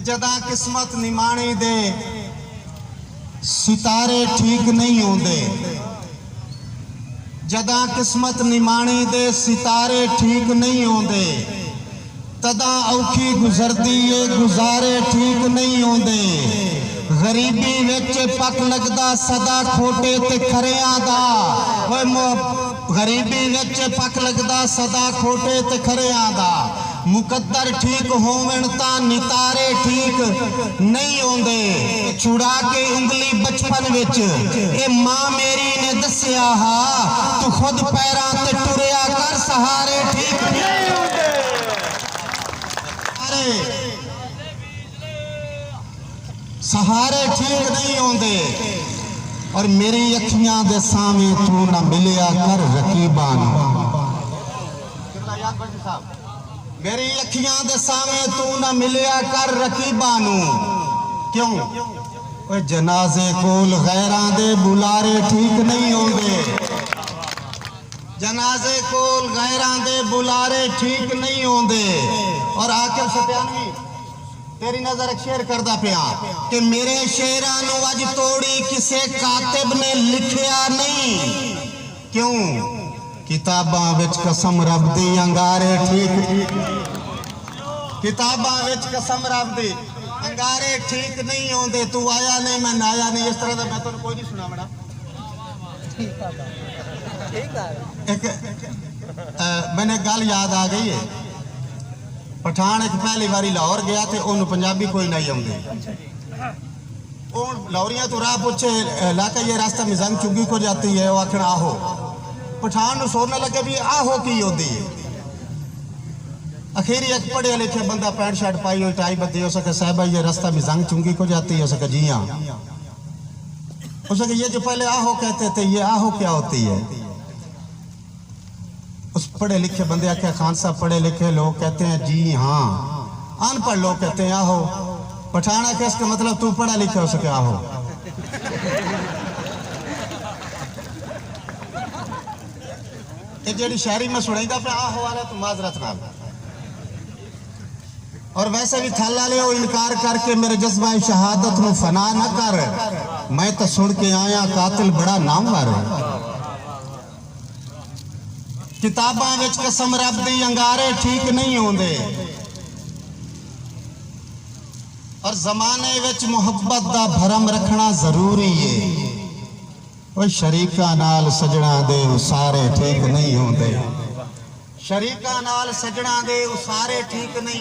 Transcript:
जदा किस्मत निमाणी दे सितारे ठीक नहीं होंदे, जदा किस्मत निमाणी दे सितारे ठीक नहीं होंदे, तदा औखी गुजरदी है गुजारे ठीक नहीं होंदे। गरीबी विच पक लगदा सदा खोटे ते खरियां दा, गरीबी विच पक लगदा सदा खोटे ते खरियां दा। मुकद्दर ठीक होवन ता नितारे ठीक नहीं होंदे। छुड़ा के उंगली बचपन विच ए मां मेरी ने दस्या हा, तू खुद पैरां ते टुरिया कर सहारे ठीक नहीं होंदे। सहारे ठीक नहीं होंदे। और मेरी अखियां दे सामने तू ना मिलिया कर रकीबा नू, मेरी अखियां दे सामने तू ना मिलिया कर रकीबा नू। क्यों? ओए जनाजे कोल गैरां दे बुलारे ठीक नहीं होंदे, जनाजे कोल गैरां दे बुलारे ठीक नहीं होंदे। और आखिर सत्यानवी तेरी नजर एक शेर करदा पिया कि मेरे शेरां नू अज तोड़ी किसे कातिब ने लिखिया नहीं। क्यों? किताबां विच कसम रब दी अंगारे ठीक, किताबां विच कसम रब दी अंगारे ठीक नहीं होंदे। तू आया नहीं मैं आया नहीं, इस तरह का मैं तो कोई नहीं सुना बड़ा। एक मैंने गल याद आ गई है, पठान एक पहली बारी लाहौर गया थे, उन्होंने पंजाबी कोई नहीं आती। लाहौरिया तो राह पूछे लाका ये रास्ता मिजान चुंगी को जाती है, वो आखिर आहो। पठान को सोचने लगे भी आहो की होती है। अखीरी एक पढ़े लिखे बंदा पैंट शर्ट पाई हुई टाई बत्ती हो सके, साहब ये रास्ता मिजांग चुंगी को जाती है? हो सके जी हाँ। हो सके ये जो पहले आहो कहते थे ये आहो क्या होती है? उस पढ़े लिखे बंदे आखे खान साहब पढ़े लिखे लोग कहते हैं जी हाँ, अनपढ़ लोग कहते हैं आहो। पठाना के इसका मतलब तू पढ़ा लिखा हो सके आहो। ये जेडी शायरी में सुनाईदा पे आहो वाला तो माजरत नाल। और वैसे भी थाला ले इनकार करके मेरे जज्बा शहादत नू फना न कर, मैं तो सुन के आया कातिल बड़ा नामवर। किताबां विच कसम रब दी अंगारे ठीक नहीं होंदे। और जमाने विच मुहब्बत दा भरम रखना जरूरी है। वो शरीका नाल सजना दे उसारे ठीक नहीं होंदे, शरीका नाल सजना दे उसारे ठीक नहीं।